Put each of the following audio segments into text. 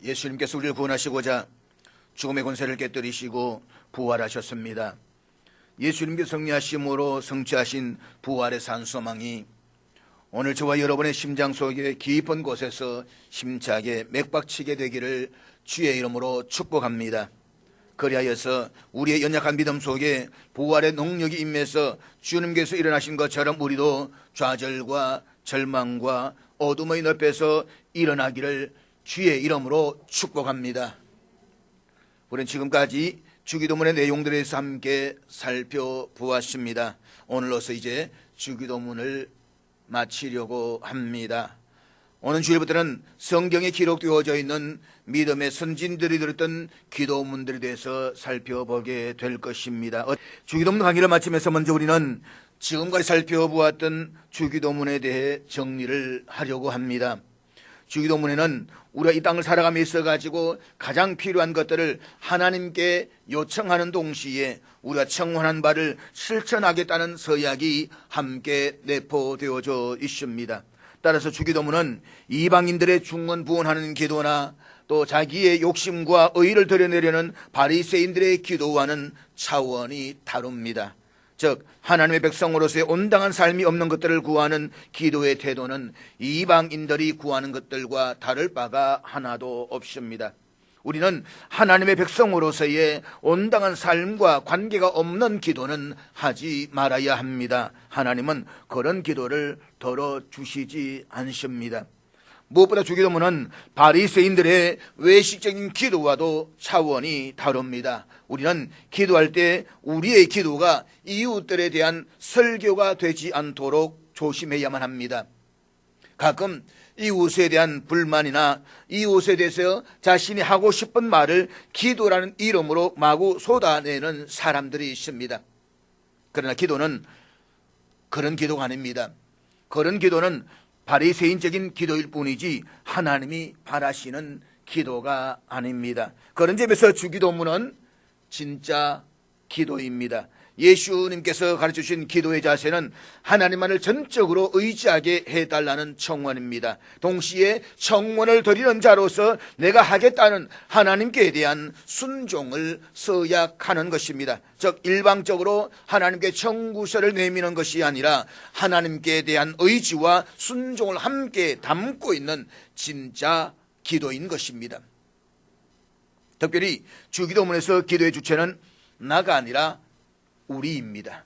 예수님께서 우리를 구원하시고자 죽음의 권세를 깨뜨리시고 부활하셨습니다. 예수님께서 승리하심으로 성취하신 부활의 산소망이 오늘 저와 여러분의 심장 속에 깊은 곳에서 심차게 맥박치게 되기를 주의 이름으로 축복합니다. 그리하여서 우리의 연약한 믿음 속에 부활의 능력이 임해서 주님께서 일어나신 것처럼 우리도 좌절과 절망과 어둠의 늪에서 일어나기를 주의 이름으로 축복합니다. 우리는 지금까지 주기도문의 내용들에 대해서 함께 살펴보았습니다. 오늘로서 이제 주기도문을 마치려고 합니다. 오늘 주일부터는 성경에 기록되어져 있는 믿음의 선진들이 들었던 기도문들에 대해서 살펴보게 될 것입니다. 주기도문 강의를 마치면서 먼저 우리는 지금까지 살펴보았던 주기도문에 대해 정리를 하려고 합니다. 주기도문에는 우리가 이 땅을 살아가며 있어가지고 가장 필요한 것들을 하나님께 요청하는 동시에 우리가 청원한 바를 실천하겠다는 서약이 함께 내포되어져 있습니다. 따라서 주기도문은 이방인들의 중언부언하는 기도나 또 자기의 욕심과 의의를 드러내려는 바리새인들의 기도와는 차원이 다릅니다. 즉 하나님의 백성으로서의 온당한 삶이 없는 것들을 구하는 기도의 태도는 이방인들이 구하는 것들과 다를 바가 하나도 없습니다. 우리는 하나님의 백성으로서의 온당한 삶과 관계가 없는 기도는 하지 말아야 합니다. 하나님은 그런 기도를 들어주시지 않습니다. 무엇보다 주기도문은 바리새인들의 외식적인 기도와도 차원이 다릅니다. 우리는 기도할 때 우리의 기도가 이웃들에 대한 설교가 되지 않도록 조심해야만 합니다. 가끔 이웃에 대한 불만이나 이웃에 대해서 자신이 하고 싶은 말을 기도라는 이름으로 마구 쏟아내는 사람들이 있습니다. 그러나 기도는 그런 기도가 아닙니다. 그런 기도는 바리새인적인 기도일 뿐이지 하나님이 바라시는 기도가 아닙니다. 그런 점에서 주기도문은 진짜 기도입니다. 예수님께서 가르쳐주신 기도의 자세는 하나님만을 전적으로 의지하게 해달라는 청원입니다. 동시에 청원을 드리는 자로서 내가 하겠다는 하나님께 대한 순종을 서약하는 것입니다. 즉 일방적으로 하나님께 청구서를 내미는 것이 아니라 하나님께 대한 의지와 순종을 함께 담고 있는 진짜 기도인 것입니다. 특별히 주기도문에서 기도의 주체는 나가 아니라 우리입니다.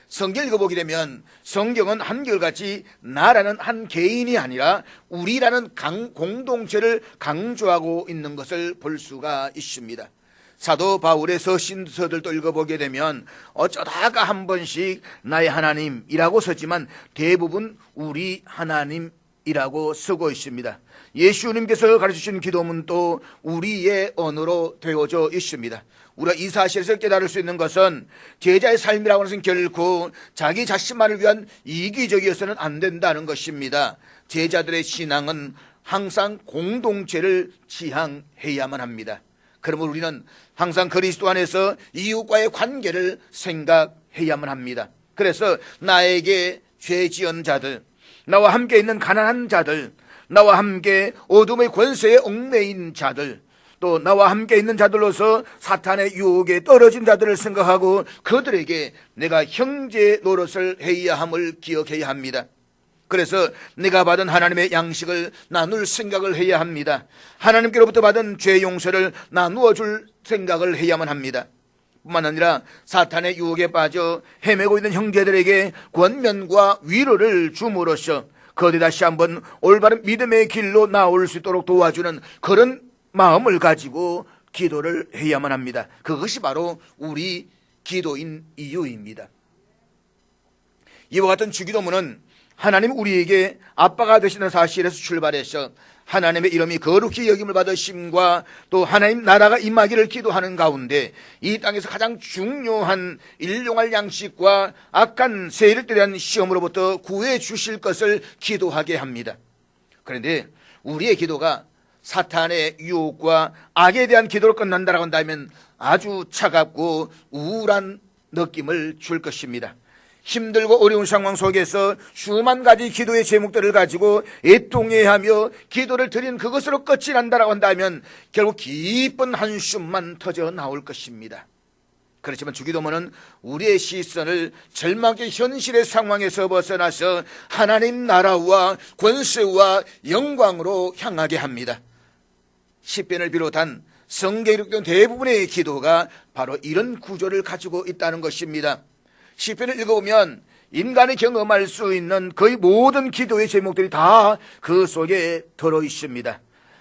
성경 읽어보게 되면 성경은 한결같이 나라는 한 개인이 아니라 우리라는 공동체를 강조하고 있는 것을 볼 수가 있습니다. 사도 바울의 서신서들도 읽어보게 되면 어쩌다가 한 번씩 나의 하나님이라고 쓰지만 대부분 우리 하나님이라고 쓰고 있습니다. 예수님께서 가르치신 기도문도 우리의 언어로 되어져 있습니다. 우리가 이 사실에서 깨달을 수 있는 것은 제자의 삶이라고 하는 것은 결코 자기 자신만을 위한 이기적이어서는 안 된다는 것입니다. 제자들의 신앙은 항상 공동체를 지향해야만 합니다. 그러므로 우리는 항상 그리스도 안에서 이웃과의 관계를 생각해야만 합니다. 그래서 나에게 죄 지은 자들, 나와 함께 있는 가난한 자들, 나와 함께 어둠의 권세에 얽매인 자들, 또 나와 함께 있는 자들로서 사탄의 유혹에 떨어진 자들을 생각하고 그들에게 내가 형제 노릇을 해야 함을 기억해야 합니다. 그래서 내가 받은 하나님의 양식을 나눌 생각을 해야 합니다. 하나님께로부터 받은 죄 용서를 나누어 줄 생각을 해야만 합니다. 뿐만 아니라 사탄의 유혹에 빠져 헤매고 있는 형제들에게 권면과 위로를 줌으로써 그들이 다시 한번 올바른 믿음의 길로 나올 수 있도록 도와주는 그런 마음을 가지고 기도를 해야만 합니다. 그것이 바로 우리 기도인 이유입니다. 이와 같은 주기도문은 하나님 우리에게 아빠가 되시는 사실에서 출발해서 하나님의 이름이 거룩히 여김을 받으심과 또 하나님 나라가 임하기를 기도하는 가운데 이 땅에서 가장 중요한 일용할 양식과 악한 세력들에 대한 시험으로부터 구해 주실 것을 기도하게 합니다. 그런데 우리의 기도가 사탄의 유혹과 악에 대한 기도로 끝난다라고 한다면 아주 차갑고 우울한 느낌을 줄 것입니다. 힘들고 어려운 상황 속에서 수만 가지 기도의 제목들을 가지고 애통해하며 기도를 드린 그것으로 끝이 난다라고 한다면 결국 기쁜 한숨만 터져 나올 것입니다. 그렇지만 주기도문은 우리의 시선을 절망의 현실의 상황에서 벗어나서 하나님 나라와 권세와 영광으로 향하게 합니다. 시편을 비롯한 성경에 기록된 대부분의 기도가 바로 이런 구조를 가지고 있다는 것입니다. 시편을 읽어보면 인간이 경험할 수 있는 거의 모든 기도의 제목들이 다 그 속에 들어있습니다.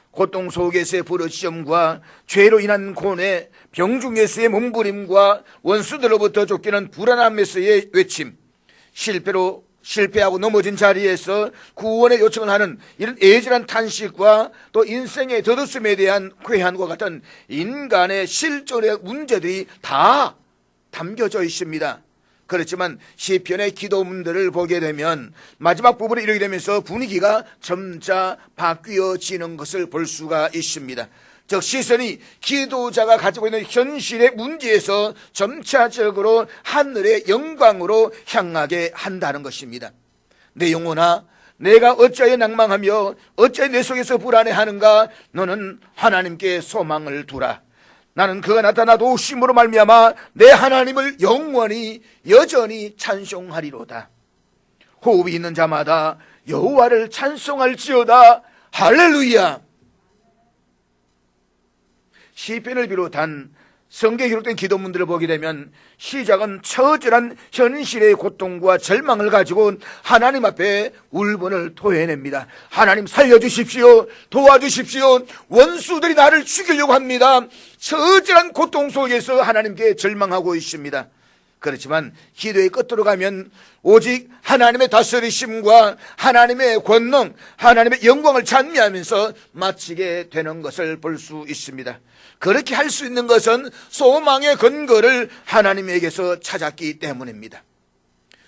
고통 속에서의 부르짖음과 죄로 인한 고뇌, 병중에서의 몸부림과 원수들로부터 쫓기는 불안함에서의 외침, 실패하고 넘어진 자리에서 구원의 요청을 하는 이런 애절한 탄식과 또 인생의 덧웃음에 대한 괴한과 같은 인간의 실존의 문제들이 다 담겨져 있습니다. 그렇지만 시편의 기도문들을 보게 되면 마지막 부분에 이르게 되면서 분위기가 점차 바뀌어지는 것을 볼 수가 있습니다. 즉 시선이 기도자가 가지고 있는 현실의 문제에서 점차적으로 하늘의 영광으로 향하게 한다는 것입니다. 내 영혼아, 내가 어찌하여 낭망하며 어찌하여 내 속에서 불안해하는가? 너는 하나님께 소망을 두라. 나는 그가 나타나도 오심으로 말미암아 내 하나님을 영원히 여전히 찬송하리로다. 호흡이 있는 자마다 여호와를 찬송할지어다. 할렐루야. 시편을 비롯한 성경에 기록된 기도문들을 보게 되면 시작은 처절한 현실의 고통과 절망을 가지고 하나님 앞에 울분을 토해냅니다. 하나님 살려주십시오. 도와주십시오. 원수들이 나를 죽이려고 합니다. 처절한 고통 속에서 하나님께 절망하고 있습니다. 그렇지만 기도의 끝으로 가면 오직 하나님의 다스리심과 하나님의 권능, 하나님의 영광을 찬미하면서 마치게 되는 것을 볼 수 있습니다. 그렇게 할 수 있는 것은 소망의 근거를 하나님에게서 찾았기 때문입니다.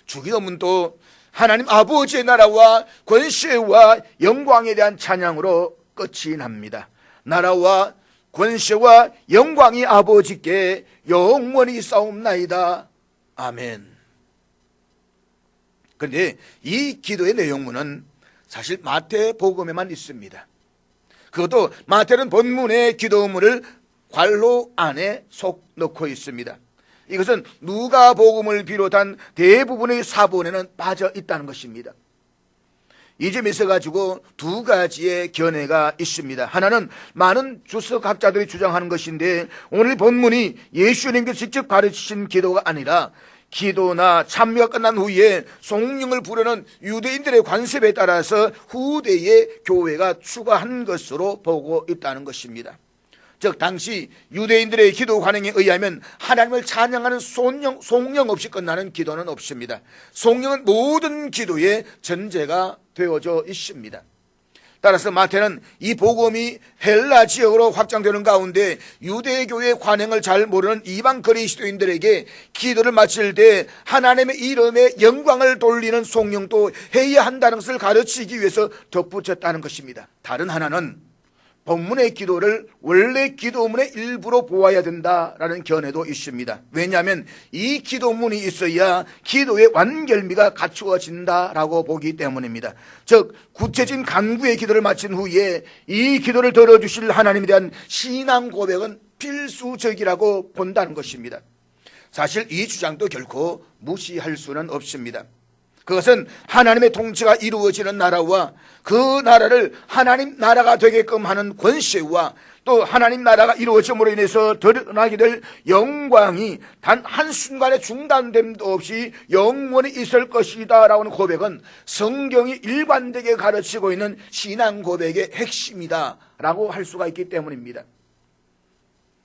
주기도문도 하나님 아버지의 나라와 권세와 영광에 대한 찬양으로 끝이 납니다. 나라와 권세와 영광이 아버지께 영원히 싸움나이다. 아멘. 그런데 이 기도의 내용문은 사실 마태복음에만 있습니다. 그것도 마태는 본문의 기도문을 괄호 안에 속 넣고 있습니다. 이것은 누가복음을 비롯한 대부분의 사본에는 빠져 있다는 것입니다. 이 점에서 가지고 두 가지의 견해가 있습니다. 하나는 많은 주석학자들이 주장하는 것인데 오늘 본문이 예수님께서 직접 가르치신 기도가 아니라 기도나 찬미가 끝난 후에 성령을 부르는 유대인들의 관습에 따라서 후대의 교회가 추가한 것으로 보고 있다는 것입니다. 즉 당시 유대인들의 기도 관행에 의하면 하나님을 찬양하는 송영 없이 끝나는 기도는 없습니다. 송영은 모든 기도의 전제가 되어져 있습니다. 따라서 마태는 이 복음이 헬라 지역으로 확장되는 가운데 유대교의 관행을 잘 모르는 이방 그리스도인들에게 기도를 마칠 때 하나님의 이름에 영광을 돌리는 송영도 해야 한다는 것을 가르치기 위해서 덧붙였다는 것입니다. 다른 하나는 본문의 기도를 원래 기도문의 일부로 보아야 된다라는 견해도 있습니다. 왜냐하면 이 기도문이 있어야 기도의 완결미가 갖추어진다라고 보기 때문입니다. 즉 구체적인 간구의 기도를 마친 후에 이 기도를 들어주실 하나님에 대한 신앙 고백은 필수적이라고 본다는 것입니다. 사실 이 주장도 결코 무시할 수는 없습니다. 그것은 하나님의 통치가 이루어지는 나라와 그 나라를 하나님 나라가 되게끔 하는 권세와 또 하나님 나라가 이루어짐으로 인해서 드러나게 될 영광이 단 한순간의 중단됨도 없이 영원히 있을 것이다 라는 고백은 성경이 일관되게 가르치고 있는 신앙 고백의 핵심이다 라고 할 수가 있기 때문입니다.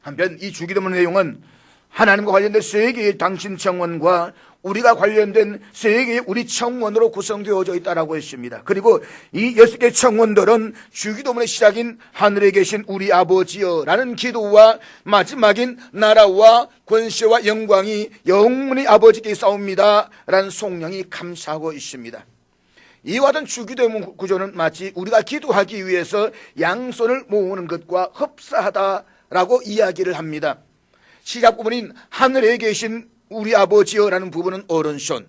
한편 이 주기도문 내용은 하나님과 관련된 세 개의 당신 청원과 우리가 관련된 세 개의 우리 청원으로 구성되어져 있다고 했습니다. 그리고 이 6개 청원들은 주기도문의 시작인 하늘에 계신 우리 아버지여 라는 기도와 마지막인 나라와 권세와 영광이 영원히 아버지께 싸웁니다 라는 송영이 감싸고 있습니다. 이와 같은 주기도문 구조는 마치 우리가 기도하기 위해서 양손을 모으는 것과 흡사하다라고 이야기를 합니다. 시작 부분인 하늘에 계신 우리 아버지여라는 부분은 오른손,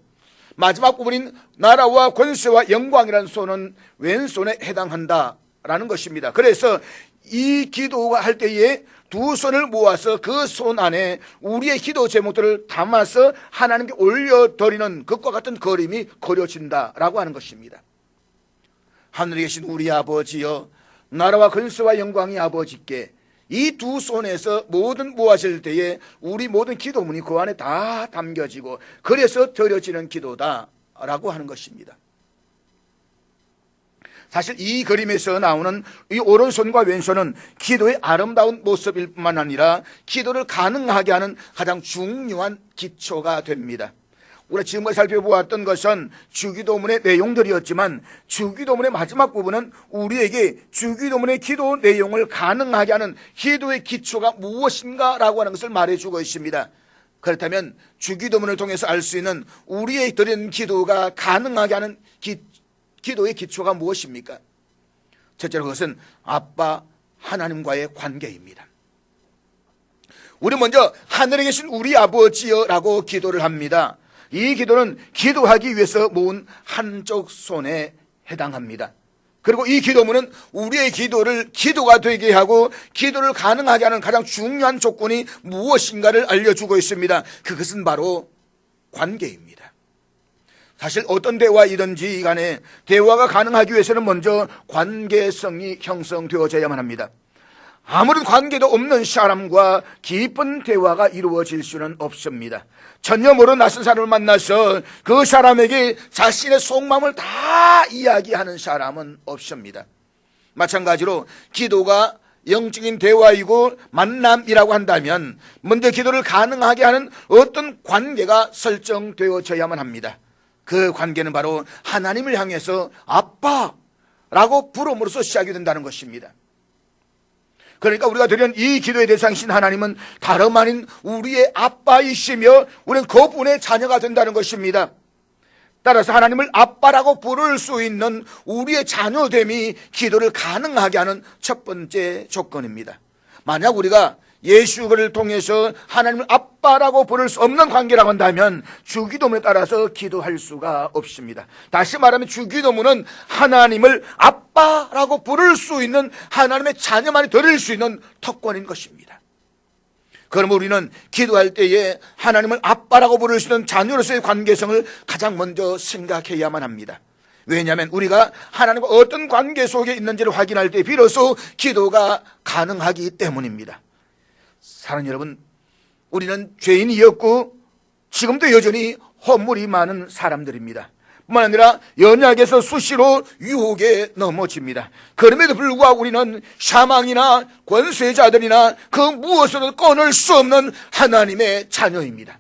마지막 부분인 나라와 권세와 영광이라는 손은 왼손에 해당한다라는 것입니다. 그래서 이 기도가 할 때에 두 손을 모아서 그 손 안에 우리의 기도 제목들을 담아서 하나님께 올려드리는 것과 같은 그림이 그려진다라고 하는 것입니다. 하늘에 계신 우리 아버지여, 나라와 권세와 영광이 아버지께, 이 두 손에서 모든 모아질 때에 우리 모든 기도문이 그 안에 다 담겨지고 그래서 드려지는 기도다라고 하는 것입니다. 사실 이 그림에서 나오는 이 오른손과 왼손은 기도의 아름다운 모습일 뿐만 아니라 기도를 가능하게 하는 가장 중요한 기초가 됩니다. 우리가 지금까지 살펴보았던 것은 주기도문의 내용들이었지만 주기도문의 마지막 부분은 우리에게 주기도문의 기도 내용을 가능하게 하는 기도의 기초가 무엇인가라고 하는 것을 말해주고 있습니다. 그렇다면 주기도문을 통해서 알 수 있는 우리의 드리는 기도가 가능하게 하는 기도의 기초가 무엇입니까? 첫째로 그것은 아빠 하나님과의 관계입니다. 우리 먼저 하늘에 계신 우리 아버지여라고 기도를 합니다. 이 기도는 기도하기 위해서 모은 한쪽 손에 해당합니다. 그리고 이 기도문은 우리의 기도를 기도가 되게 하고 기도를 가능하게 하는 가장 중요한 조건이 무엇인가를 알려주고 있습니다. 그것은 바로 관계입니다. 사실 어떤 대화이든지 간에 대화가 가능하기 위해서는 먼저 관계성이 형성되어져야만 합니다. 아무런 관계도 없는 사람과 깊은 대화가 이루어질 수는 없습니다. 전혀 모르는 낯선 사람을 만나서 그 사람에게 자신의 속마음을 다 이야기하는 사람은 없습니다. 마찬가지로 기도가 영적인 대화이고 만남이라고 한다면 먼저 기도를 가능하게 하는 어떤 관계가 설정되어져야만 합니다. 그 관계는 바로 하나님을 향해서 아빠라고 부름으로써 시작이 된다는 것입니다. 그러니까 우리가 드리는 이 기도의 대상이신 하나님은 다름 아닌 우리의 아빠이시며 우리는 그분의 자녀가 된다는 것입니다. 따라서 하나님을 아빠라고 부를 수 있는 우리의 자녀됨이 기도를 가능하게 하는 첫 번째 조건입니다. 만약 우리가 예수를 통해서 하나님을 아빠라고 부를 수 없는 관계라고 한다면 주기도문에 따라서 기도할 수가 없습니다. 다시 말하면 주기도문은 하나님을 아빠라고 부를 수 있는 하나님의 자녀만이 드릴 수 있는 특권인 것입니다. 그럼 우리는 기도할 때에 하나님을 아빠라고 부를 수 있는 자녀로서의 관계성을 가장 먼저 생각해야만 합니다. 왜냐하면 우리가 하나님과 어떤 관계 속에 있는지를 확인할 때 비로소 기도가 가능하기 때문입니다. 사랑하는 여러분, 우리는 죄인이었고 지금도 여전히 허물이 많은 사람들입니다. 뿐만 아니라 연약에서 수시로 유혹에 넘어집니다. 그럼에도 불구하고 우리는 사망이나 권세자들이나 그 무엇으로도 끊을 수 없는 하나님의 자녀입니다.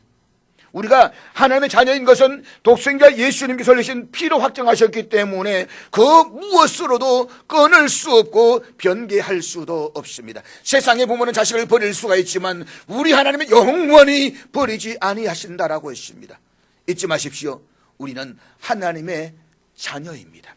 우리가 하나님의 자녀인 것은 독생자 예수님께서 흘리신 피로 확정하셨기 때문에 그 무엇으로도 끊을 수 없고 변개할 수도 없습니다. 세상에 보면 자식을 버릴 수가 있지만 우리 하나님은 영원히 버리지 아니하신다라고 했습니다. 잊지 마십시오. 우리는 하나님의 자녀입니다.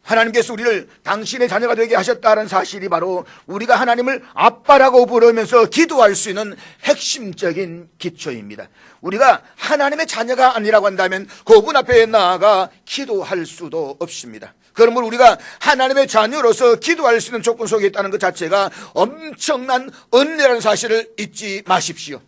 하나님께서 우리를 당신의 자녀가 되게 하셨다는 사실이 바로 우리가 하나님을 아빠라고 부르면서 기도할 수 있는 핵심적인 기초입니다. 우리가 하나님의 자녀가 아니라고 한다면 그분 앞에 나아가 기도할 수도 없습니다. 그러므로 우리가 하나님의 자녀로서 기도할 수 있는 조건 속에 있다는 것 자체가 엄청난 은혜라는 사실을 잊지 마십시오.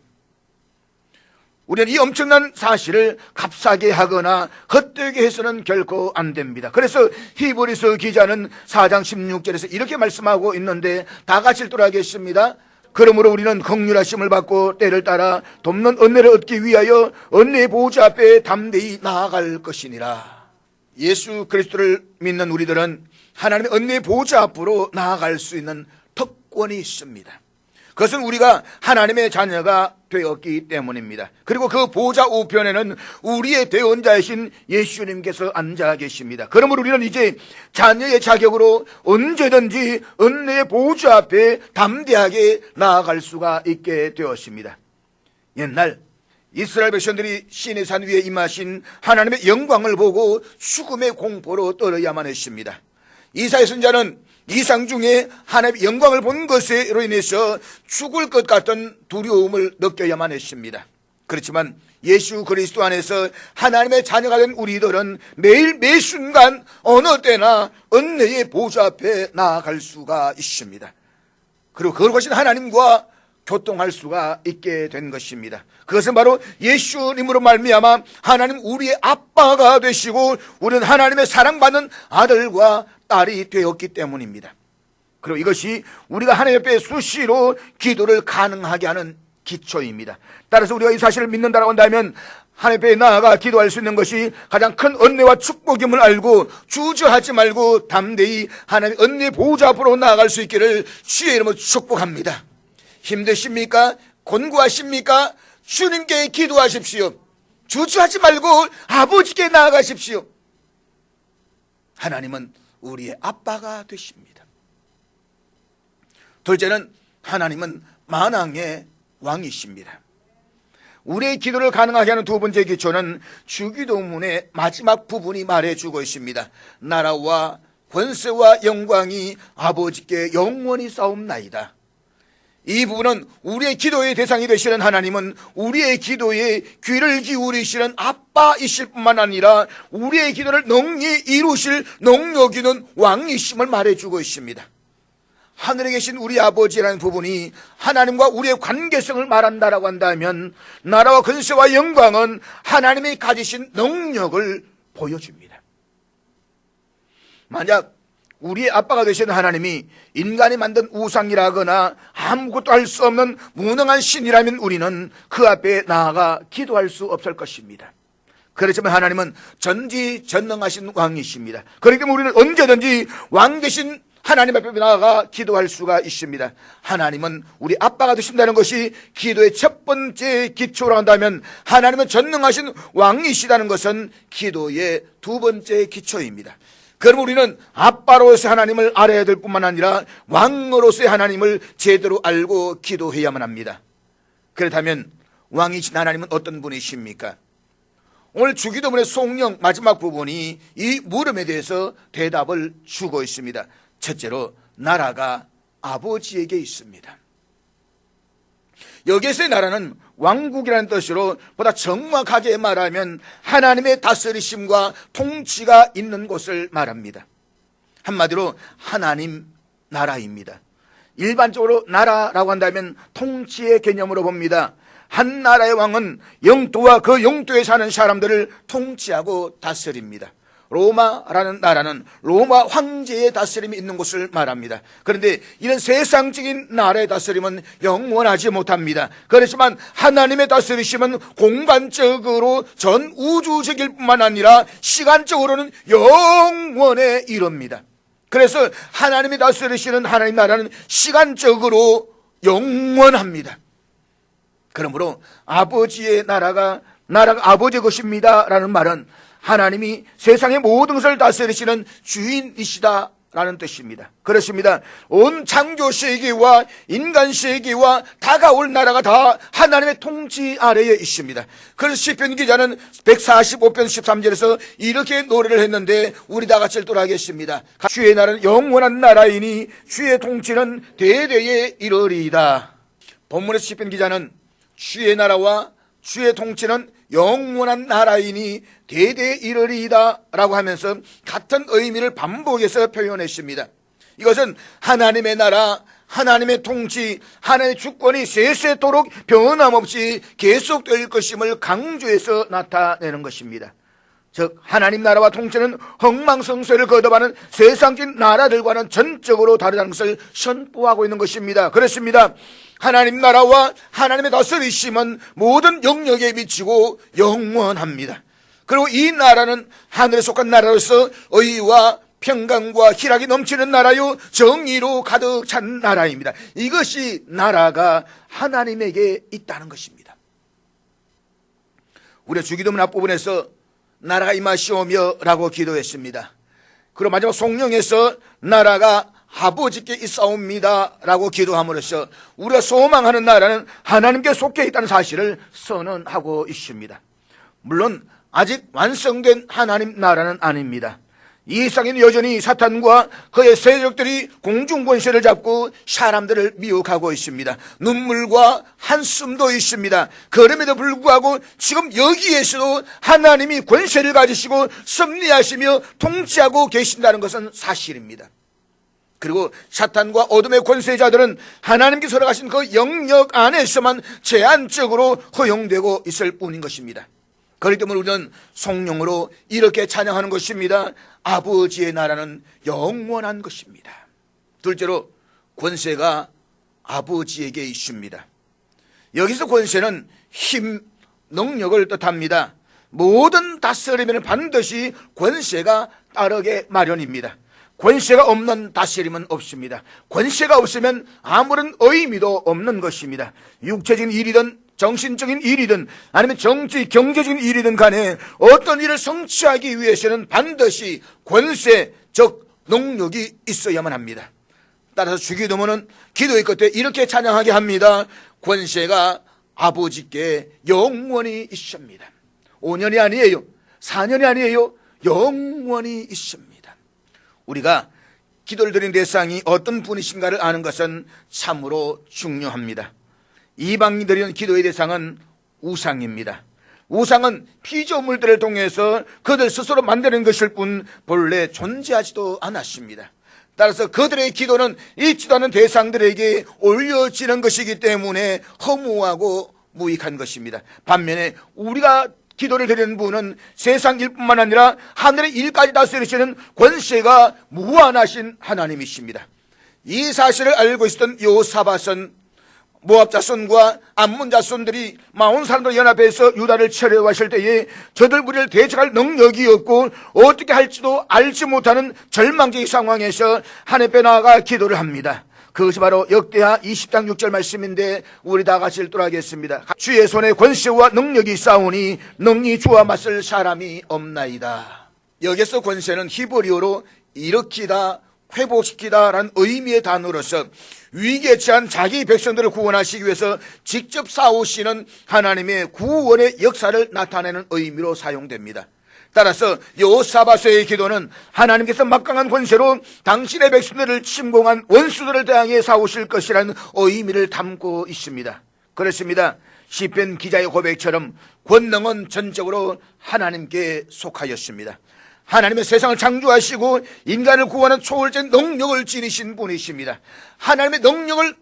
우리는 이 엄청난 사실을 값싸게 하거나 헛되게 해서는 결코 안 됩니다. 그래서 히브리서 기자는 4장 16절에서 이렇게 말씀하고 있는데 다 같이 읽도록 하겠습니다. 그러므로 우리는 긍휼하심을 받고 때를 따라 돕는 은혜를 얻기 위하여 은혜의 보좌 앞에 담대히 나아갈 것이니라. 예수 그리스도를 믿는 우리들은 하나님의 은혜의 보좌 앞으로 나아갈 수 있는 특권이 있습니다. 그것은 우리가 하나님의 자녀가 되었기 때문입니다. 그리고 그 보좌 우편에는 우리의 대언자이신 예수님께서 앉아 계십니다. 그러므로 우리는 이제 자녀의 자격으로 언제든지 은혜의 보좌 앞에 담대하게 나아갈 수가 있게 되었습니다. 옛날 이스라엘 백성들이 시내 산 위에 임하신 하나님의 영광을 보고 죽음의 공포로 떨어야만 했습니다. 이사야 선지자는 이상 중에 하나님의 영광을 본 것으로 인해서 죽을 것 같은 두려움을 느껴야만 했습니다. 그렇지만 예수 그리스도 안에서 하나님의 자녀가 된 우리들은 매일 매 순간 어느 때나 은혜의 보좌 앞에 나아갈 수가 있습니다. 그리고 그걸 거신 하나님과 교통할 수가 있게 된 것입니다. 그것은 바로 예수님으로 말미암아 하나님 우리의 아빠가 되시고 우리는 하나님의 사랑받는 아들과 딸이 되었기 때문입니다. 그리고 이것이 우리가 하나님 앞에 수시로 기도를 가능하게 하는 기초입니다. 따라서 우리가 이 사실을 믿는다고 한다면 하나님 앞에 나아가 기도할 수 있는 것이 가장 큰 은혜와 축복임을 알고 주저하지 말고 담대히 하나님의 은혜 보호자 앞으로 나아갈 수 있기를 주의 이름으로 축복합니다. 힘드십니까? 곤고하십니까? 주님께 기도하십시오. 주저하지 말고 아버지께 나아가십시오. 하나님은 우리의 아빠가 되십니다. 둘째는 하나님은 만왕의 왕이십니다. 우리의 기도를 가능하게 하는 두 번째 기초는 주기도문의 마지막 부분이 말해주고 있습니다. 나라와 권세와 영광이 아버지께 영원히 싸움나이다. 이 부분은 우리의 기도의 대상이 되시는 하나님은 우리의 기도에 귀를 기울이시는 아빠이실 뿐만 아니라 우리의 기도를 능히 이루실 능력 있는 왕이심을 말해주고 있습니다. 하늘에 계신 우리 아버지라는 부분이 하나님과 우리의 관계성을 말한다라고 한다면 나라와 권세와 영광은 하나님이 가지신 능력을 보여줍니다. 만약 우리의 아빠가 되시는 하나님이 인간이 만든 우상이라거나 아무것도 할 수 없는 무능한 신이라면 우리는 그 앞에 나아가 기도할 수 없을 것입니다. 그렇지만 하나님은 전지전능하신 왕이십니다. 그렇기 때문에 우리는 언제든지 왕 되신 하나님 앞에 나아가 기도할 수가 있습니다. 하나님은 우리 아빠가 되신다는 것이 기도의 첫 번째 기초로 한다면 하나님은 전능하신 왕이시다는 것은 기도의 두 번째 기초입니다. 그럼 우리는 아빠로서의 하나님을 알아야 될 뿐만 아니라 왕으로서의 하나님을 제대로 알고 기도해야만 합니다. 그렇다면 왕이신 하나님은 어떤 분이십니까? 오늘 주기도문의 송령 마지막 부분이 이 물음에 대해서 대답을 주고 있습니다. 첫째로 나라가 아버지에게 있습니다. 여기에서의 나라는 왕국이라는 뜻으로 보다 정확하게 말하면 하나님의 다스리심과 통치가 있는 곳을 말합니다. 한마디로 하나님 나라입니다. 일반적으로 나라라고 한다면 통치의 개념으로 봅니다. 한 나라의 왕은 영토와 그 영토에 사는 사람들을 통치하고 다스립니다. 로마라는 나라는 로마 황제의 다스림이 있는 곳을 말합니다. 그런데 이런 세상적인 나라의 다스림은 영원하지 못합니다. 그렇지만 하나님의 다스리심은 공간적으로 전 우주적일 뿐만 아니라 시간적으로는 영원에 이릅니다. 그래서 하나님이 다스리시는 하나님 나라는 시간적으로 영원합니다. 그러므로 아버지의 나라가 아버지의 것입니다 라는 말은 하나님이 세상의 모든 것을 다스리시는 주인이시다라는 뜻입니다. 그렇습니다. 온 창조 세계와 인간 세계와 다가올 나라가 다 하나님의 통치 아래에 있습니다. 그래서 시편 기자는 145편 13절에서 이렇게 노래를 했는데 우리 다 같이 읽도록하겠습니다. 주의 나라는 영원한 나라이니 주의 통치는 대대에 이르리이다. 본문에서 시편 기자는 주의 나라와 주의 통치는 영원한 나라이니 대대에 이르리이다 라고 하면서 같은 의미를 반복해서 표현했습니다. 이것은 하나님의 나라, 하나님의 통치, 하나님의 주권이 세세토록 변함없이 계속될 것임을 강조해서 나타내는 것입니다. 즉 하나님 나라와 통치는 흥망성쇠를 거듭하는 세상적인 나라들과는 전적으로 다르다는 것을 선포하고 있는 것입니다. 그렇습니다. 하나님 나라와 하나님의 다스리심은 모든 영역에 미치고 영원합니다. 그리고 이 나라는 하늘에 속한 나라로서 의와 평강과 희락이 넘치는 나라요 정의로 가득 찬 나라입니다. 이것이 나라가 하나님에게 있다는 것입니다. 우리가 주기도문 앞부분에서 나라가 임하시오며 라고 기도했습니다. 그리고 마지막 송령에서 나라가 아버지께 있사옵니다 라고 기도함으로써 우리가 소망하는 나라는 하나님께 속해 있다는 사실을 선언하고 있습니다. 물론 아직 완성된 하나님 나라는 아닙니다. 이 세상에는 여전히 사탄과 그의 세력들이 공중 권세를 잡고 사람들을 미혹하고 있습니다. 눈물과 한숨도 있습니다. 그럼에도 불구하고 지금 여기에서도 하나님이 권세를 가지시고 승리하시며 통치하고 계신다는 것은 사실입니다. 그리고 사탄과 어둠의 권세자들은 하나님께서 허락하신 그 영역 안에서만 제한적으로 허용되고 있을 뿐인 것입니다. 그렇기 때문에 우리는 성령으로 이렇게 찬양하는 것입니다. 아버지의 나라는 영원한 것입니다. 둘째로 권세가 아버지에게 있습니다. 여기서 권세는 힘, 능력을 뜻합니다. 모든 다스림에는 반드시 권세가 따르게 마련입니다. 권세가 없는 다스림은 없습니다. 권세가 없으면 아무런 의미도 없는 것입니다. 육체적인 일이든 정신적인 일이든 아니면 정치, 경제적인 일이든 간에 어떤 일을 성취하기 위해서는 반드시 권세, 즉 능력이 있어야만 합니다. 따라서 주기도문은 기도의 끝에 이렇게 찬양하게 합니다. 권세가 아버지께 영원히 있습니다. 5년이 아니에요. 4년이 아니에요. 영원히 있습니다. 우리가 기도를 드린 대상이 어떤 분이신가를 아는 것은 참으로 중요합니다. 이방인이 드리는 기도의 대상은 우상입니다. 우상은 피조물들을 통해서 그들 스스로 만드는 것일 뿐 본래 존재하지도 않았습니다. 따라서 그들의 기도는 있지도 않은 대상들에게 올려지는 것이기 때문에 허무하고 무익한 것입니다. 반면에 우리가 기도를 드리는 분은 세상 일뿐만 아니라 하늘의 일까지 다스리시는 권세가 무한하신 하나님이십니다. 이 사실을 알고 있었던 여호사밧은 모압 자손과 암몬 자손들이 마온 사람들 연합해서 유다를 쳐내왔을 때에 저들 우리를 대적할 능력이 없고 어떻게 할지도 알지 못하는 절망적인 상황에서 하늘에 나아가 기도를 합니다. 그것이 바로 역대하 20장 6절 말씀인데 우리 다 같이 읽도록 하겠습니다. 주의 손에 권세와 능력이 있사오니 능히 주와 맞설 사람이 없나이다. 여기서 권세는 히브리어로 일으키다, 회복시키다 라는 의미의 단어로서 위기에 처한 자기 백성들을 구원하시기 위해서 직접 싸우시는 하나님의 구원의 역사를 나타내는 의미로 사용됩니다. 따라서 여호사밧의 기도는 하나님께서 막강한 권세로 당신의 백성들을 침공한 원수들을 대항해 싸우실 것이라는 의미를 담고 있습니다. 그렇습니다. 시편 기자의 고백처럼 권능은 전적으로 하나님께 속하였습니다. 하나님의 세상을 창조하시고 인간을 구하는 초월적 능력을 지니신 분이십니다. 하나님의 능력을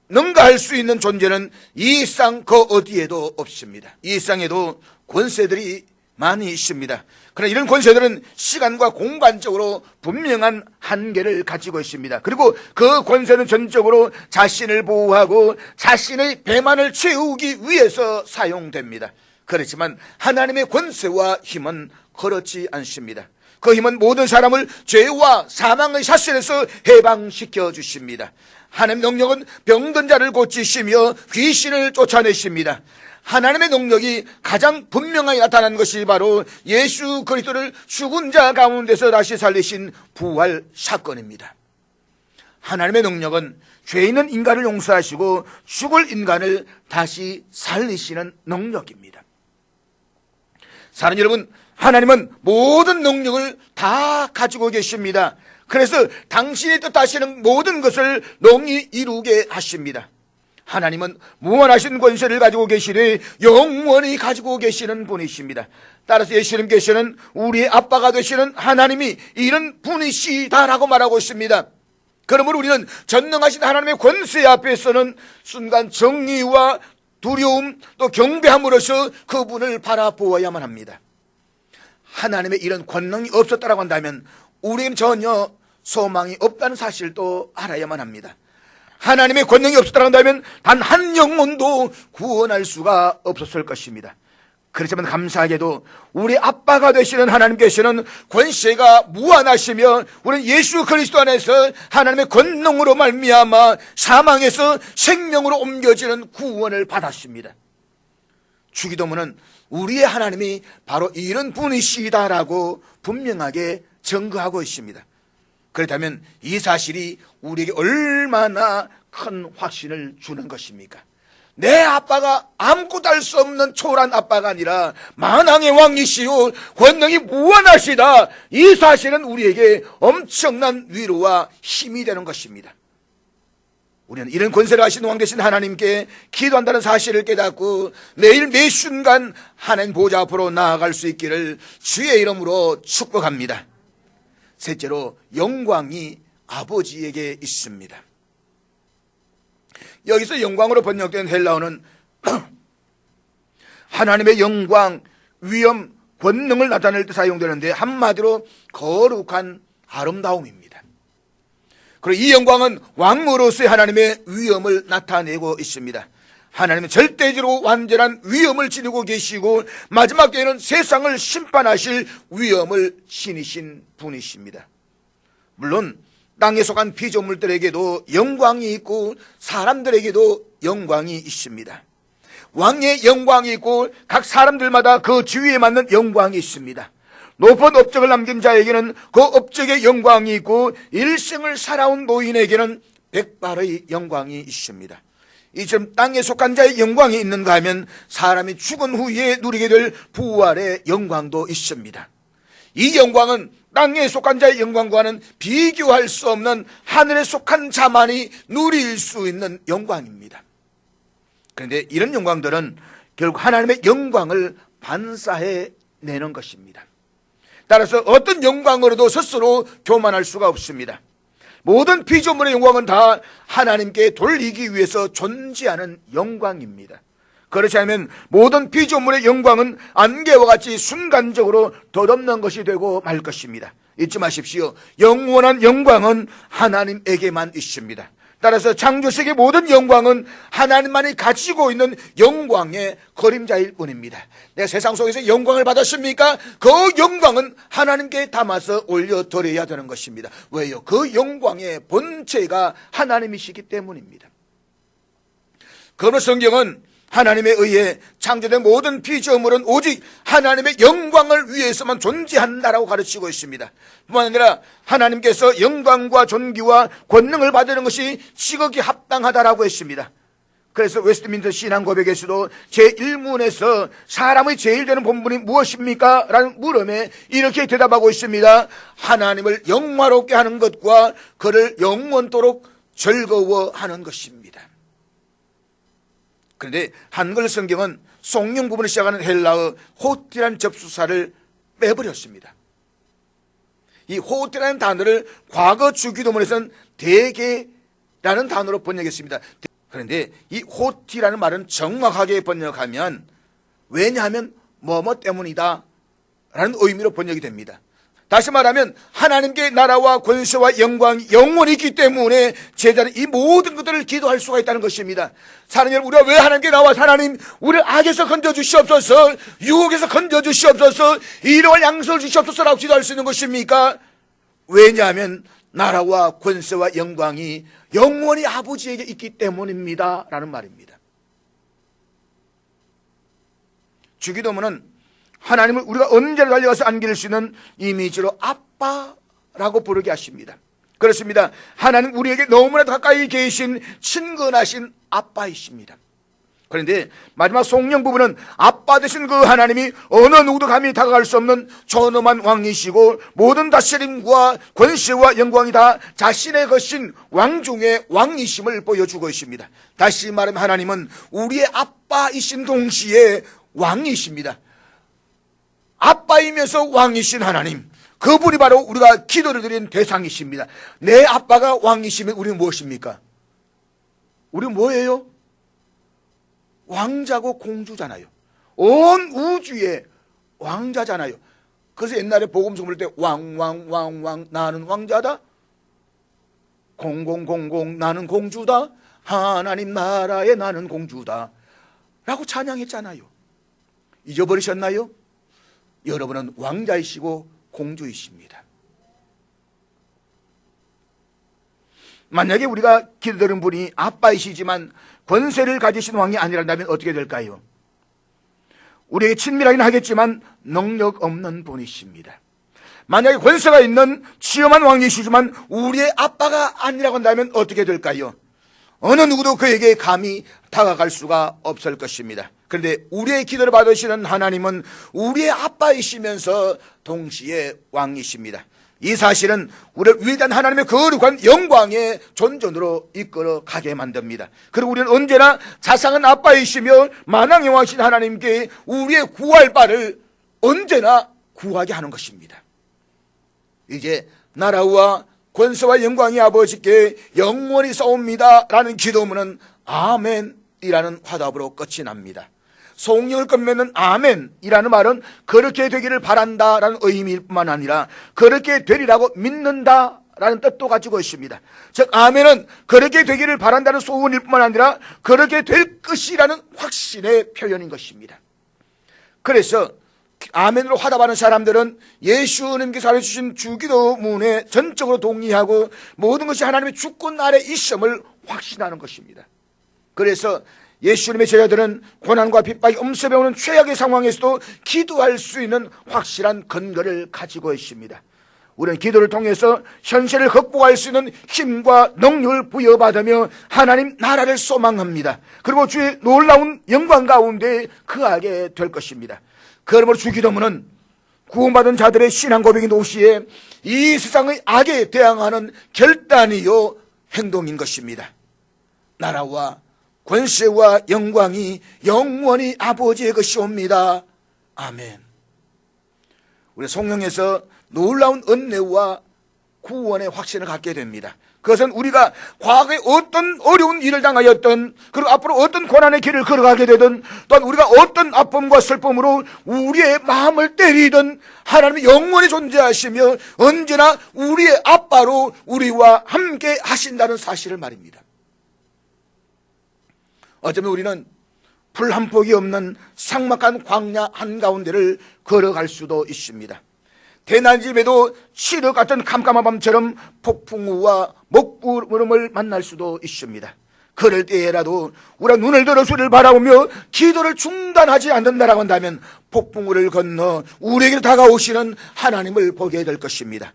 능가할 수 있는 존재는 이 상 그 어디에도 없습니다. 이 상에도 권세들이 많이 있습니다. 그러나 이런 권세들은 시간과 공간적으로 분명한 한계를 가지고 있습니다. 그리고 그 권세는 전적으로 자신을 보호하고 자신의 배만을 채우기 위해서 사용됩니다. 그렇지만 하나님의 권세와 힘은 그렇지 않습니다. 그 힘은 모든 사람을 죄와 사망의 사슬에서 해방시켜 주십니다. 하나님의 능력은 병든 자를 고치시며 귀신을 쫓아내십니다. 하나님의 능력이 가장 분명하게 나타난 것이 바로 예수 그리스도를 죽은 자 가운데서 다시 살리신 부활 사건입니다. 하나님의 능력은 죄 있는 인간을 용서하시고 죽을 인간을 다시 살리시는 능력입니다. 사랑하는 여러분, 하나님은 모든 능력을 다 가지고 계십니다. 그래서 당신이 뜻하시는 모든 것을 능히 이루게 하십니다. 하나님은 무한하신 권세를 가지고 계시되 영원히 가지고 계시는 분이십니다. 따라서 예수님께서는 우리의 아빠가 되시는 하나님이 이런 분이시다라고 말하고 있습니다. 그러므로 우리는 전능하신 하나님의 권세 앞에서는 순간 정의와 두려움 또 경배함으로써 그분을 바라보아야만 합니다. 하나님의 이런 권능이 없었다라고 한다면 우리는 전혀 소망이 없다는 사실도 알아야만 합니다. 하나님의 권능이 없었다고 한다면 단 한 영혼도 구원할 수가 없었을 것입니다. 그렇지만 감사하게도 우리 아빠가 되시는 하나님께서는 권세가 무한하시며 우리는 예수 그리스도 안에서 하나님의 권능으로 말미암아 사망에서 생명으로 옮겨지는 구원을 받았습니다. 주기도문은 우리의 하나님이 바로 이런 분이시다라고 분명하게 증거하고 있습니다. 그렇다면 이 사실이 우리에게 얼마나 큰 확신을 주는 것입니까? 내 아빠가 아무것도 할 수 없는 초월한 아빠가 아니라 만왕의 왕이시오 권능이 무한하시다. 이 사실은 우리에게 엄청난 위로와 힘이 되는 것입니다. 우리는 이런 권세를 하신 왕 되신 하나님께 기도한다는 사실을 깨닫고 매일 매 순간 하나님 보좌 앞으로 나아갈 수 있기를 주의 이름으로 축복합니다. 셋째로, 영광이 아버지에게 있습니다. 여기서 영광으로 번역된 헬라어는 하나님의 영광, 위엄, 권능을 나타낼 때 사용되는데 한마디로 거룩한 아름다움입니다. 그리고 이 영광은 왕으로서의 하나님의 위엄을 나타내고 있습니다. 하나님은 절대적으로 완전한 위엄을 지니고 계시고 마지막 때에는 세상을 심판하실 위엄을 지니신 분이십니다. 물론 땅에 속한 피조물들에게도 영광이 있고 사람들에게도 영광이 있습니다. 왕의 영광이 있고 각 사람들마다 그 지위에 맞는 영광이 있습니다. 높은 업적을 남긴 자에게는 그 업적의 영광이 있고 일생을 살아온 노인에게는 백발의 영광이 있습니다. 이처럼 땅에 속한 자의 영광이 있는가 하면 사람이 죽은 후에 누리게 될 부활의 영광도 있습니다. 이 영광은 땅에 속한 자의 영광과는 비교할 수 없는 하늘에 속한 자만이 누릴 수 있는 영광입니다. 그런데 이런 영광들은 결국 하나님의 영광을 반사해 내는 것입니다. 따라서 어떤 영광으로도 스스로 교만할 수가 없습니다. 모든 피조물의 영광은 다 하나님께 돌리기 위해서 존재하는 영광입니다. 그렇지 않으면 모든 피조물의 영광은 안개와 같이 순간적으로 덧없는 것이 되고 말 것입니다. 잊지 마십시오. 영원한 영광은 하나님에게만 있습니다. 따라서 창조세계 모든 영광은 하나님만이 가지고 있는 영광의 그림자일 뿐입니다. 내가 세상 속에서 영광을 받았습니까? 그 영광은 하나님께 담아서 올려드려야 되는 것입니다. 왜요? 그 영광의 본체가 하나님이시기 때문입니다. 그러므로 성경은 하나님에 의해 창조된 모든 피조물은 오직 하나님의 영광을 위해서만 존재한다라고 가르치고 있습니다. 뿐만 아니라 하나님께서 영광과 존귀와 권능을 받는 것이 지극히 합당하다라고 했습니다. 그래서 웨스트민스터 신앙고백에서도 제1문에서 사람의 제일 되는 본분이 무엇입니까? 라는 물음에 이렇게 대답하고 있습니다. 하나님을 영화롭게 하는 것과 그를 영원토록 즐거워하는 것입니다. 그런데 한글 성경은 송영 부분을 시작하는 헬라어 호티라는 접수사를 빼버렸습니다. 이 호티라는 단어를 과거 주기도문에서는 대개라는 단어로 번역했습니다. 그런데 이 호티라는 말은 정확하게 번역하면 왜냐하면 뭐뭐 때문이다 라는 의미로 번역이 됩니다. 다시 말하면 하나님께 나라와 권세와 영광이 영원히 있기 때문에 제자는 이 모든 것들을 기도할 수가 있다는 것입니다. 사랑하는 여러분, 우리가 왜 하나님께 나와 하나님 우리를 악에서 건져주시옵소서, 유혹에서 건져주시옵소서, 이러한 양식을 주시옵소서라고 기도할 수 있는 것입니까? 왜냐하면 나라와 권세와 영광이 영원히 아버지에게 있기 때문입니다 라는 말입니다. 주기도문은 하나님을 우리가 언제나 달려가서 안길 수 있는 이미지로 아빠라고 부르게 하십니다. 그렇습니다. 하나님 우리에게 너무나도 가까이 계신 친근하신 아빠이십니다. 그런데 마지막 송영 부분은 아빠 되신 그 하나님이 어느 누구도 감히 다가갈 수 없는 존엄한 왕이시고 모든 다스림과 권세와 영광이 다 자신의 것인 왕 중에 왕이심을 보여주고 있습니다. 다시 말하면 하나님은 우리의 아빠이신 동시에 왕이십니다. 아빠이면서 왕이신 하나님, 그분이 바로 우리가 기도를 드리는 대상이십니다. 내 아빠가 왕이시면 우리는 무엇입니까? 우리는 뭐예요? 왕자고 공주잖아요. 온 우주의 왕자잖아요. 그래서 옛날에 복음서 부를 때 왕 나는 왕자다, 0000 나는 공주다, 하나님 나라에 나는 공주다 라고 찬양했잖아요. 잊어버리셨나요? 여러분은 왕자이시고 공주이십니다. 만약에 우리가 기도드린 분이 아빠이시지만 권세를 가지신 왕이 아니란다면 어떻게 될까요? 우리에게 친밀하긴 하겠지만 능력 없는 분이십니다. 만약에 권세가 있는 치엄한 왕이시지만 우리의 아빠가 아니라고 한다면 어떻게 될까요? 어느 누구도 그에게 감히 다가갈 수가 없을 것입니다. 그런데 우리의 기도를 받으시는 하나님은 우리의 아빠이시면서 동시에 왕이십니다. 이 사실은 우리를 위대한 하나님의 거룩한 영광의 존전으로 이끌어 가게 만듭니다. 그리고 우리는 언제나 자상한 아빠이시며 만왕의 왕이신 하나님께 우리의 구할 바를 언제나 구하게 하는 것입니다. 이제 나라와 권세와 영광이 아버지께 영원히 싸웁니다 라는 기도문은 아멘이라는 화답으로 끝이 납니다. 성령을 끝맺는 아멘이라는 말은 그렇게 되기를 바란다라는 의미일 뿐만 아니라 그렇게 되리라고 믿는다라는 뜻도 가지고 있습니다. 즉 아멘은 그렇게 되기를 바란다는 소원일 뿐만 아니라 그렇게 될 것이라는 확신의 표현인 것입니다. 그래서 아멘으로 화답하는 사람들은 예수님께서 알려주신 주기도문에 전적으로 동의하고 모든 것이 하나님의 주권 아래 있음을 확신하는 것입니다. 그래서 예수님의 제자들은 고난과 핍박이 엄습해 오는 최악의 상황에서도 기도할 수 있는 확실한 근거를 가지고 있습니다. 우리는 기도를 통해서 현실을 극복할 수 있는 힘과 능력을 부여받으며 하나님 나라를 소망합니다. 그리고 주의 놀라운 영광 가운데 거하게 될 것입니다. 그러므로 주기도문은 구원받은 자들의 신앙 고백인 동시에 이 세상의 악에 대항하는 결단이요 행동인 것입니다. 나라와 권세와 영광이 영원히 아버지의 것이옵니다. 아멘. 우리 성령에서 놀라운 은혜와 구원의 확신을 갖게 됩니다. 그것은 우리가 과거에 어떤 어려운 일을 당하였던, 그리고 앞으로 어떤 고난의 길을 걸어가게 되든, 또한 우리가 어떤 아픔과 슬픔으로 우리의 마음을 때리든 하나님이 영원히 존재하시며 언제나 우리의 아빠로 우리와 함께 하신다는 사실을 말입니다. 어쩌면 우리는 풀 한 폭이 없는 삭막한 광야 한가운데를 걸어갈 수도 있습니다. 대낮임에도 칠흑 같은 캄캄한 밤처럼 폭풍우와 먹구름을 만날 수도 있습니다. 그럴 때에라도 우리가 눈을 들어 주를 바라보며 기도를 중단하지 않는다라고 한다면 폭풍우를 건너 우리에게 다가오시는 하나님을 보게 될 것입니다.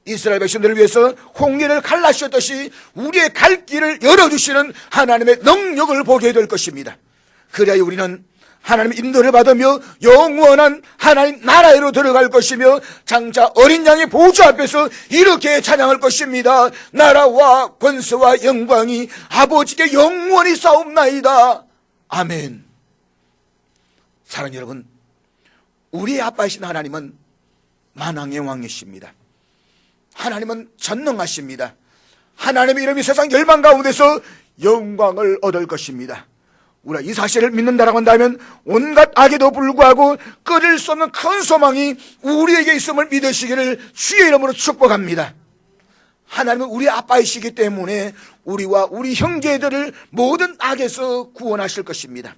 이스라엘 백성들을 위해서 홍해를 갈라셨듯이 우리의 갈 길을 열어주시는 하나님의 능력을 보게 될 것입니다. 그래야 우리는 하나님의 인도를 받으며 영원한 하나님 나라로 들어갈 것이며 장차 어린 양의 보좌 앞에서 이렇게 찬양할 것입니다. 나라와 권세와 영광이 아버지께 영원히 싸움나이다. 아멘. 사랑하는 여러분, 우리의 아빠이신 하나님은 만왕의 왕이십니다. 하나님은 전능하십니다. 하나님의 이름이 세상 열방 가운데서 영광을 얻을 것입니다. 우리가 이 사실을 믿는다라고 한다면 온갖 악에도 불구하고 끊을 수 없는 큰 소망이 우리에게 있음을 믿으시기를 주의 이름으로 축복합니다. 하나님은 우리 아빠이시기 때문에 우리와 우리 형제들을 모든 악에서 구원하실 것입니다.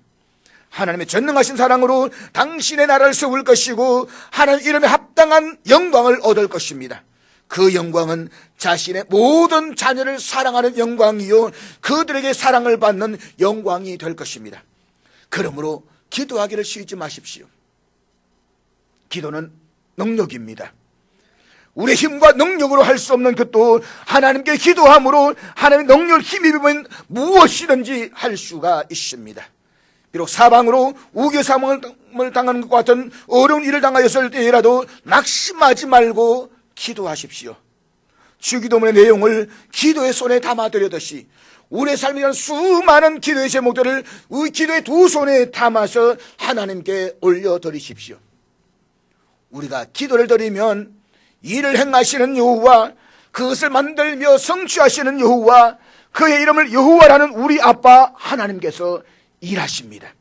하나님의 전능하신 사랑으로 당신의 나라를 세울 것이고 하나님 이름에 합당한 영광을 얻을 것입니다. 그 영광은 자신의 모든 자녀를 사랑하는 영광이요 그들에게 사랑을 받는 영광이 될 것입니다. 그러므로 기도하기를 쉬지 마십시오. 기도는 능력입니다. 우리의 힘과 능력으로 할 수 없는 것도 하나님께 기도함으로 하나님의 능력을 힘입으면 무엇이든지 할 수가 있습니다. 비록 사방으로 우겨사망을 당하는 것 같은 어려운 일을 당하였을 때라도 낙심하지 말고 기도하십시오. 주기도문의 내용을 기도의 손에 담아드려듯이 우리의 삶에 대한 수많은 기도의 제목들을 우리 기도의 두 손에 담아서 하나님께 올려드리십시오. 우리가 기도를 드리면 일을 행하시는 여호와, 그것을 만들며 성취하시는 여호와, 그의 이름을 여호와라는 우리 아빠 하나님께서 일하십니다.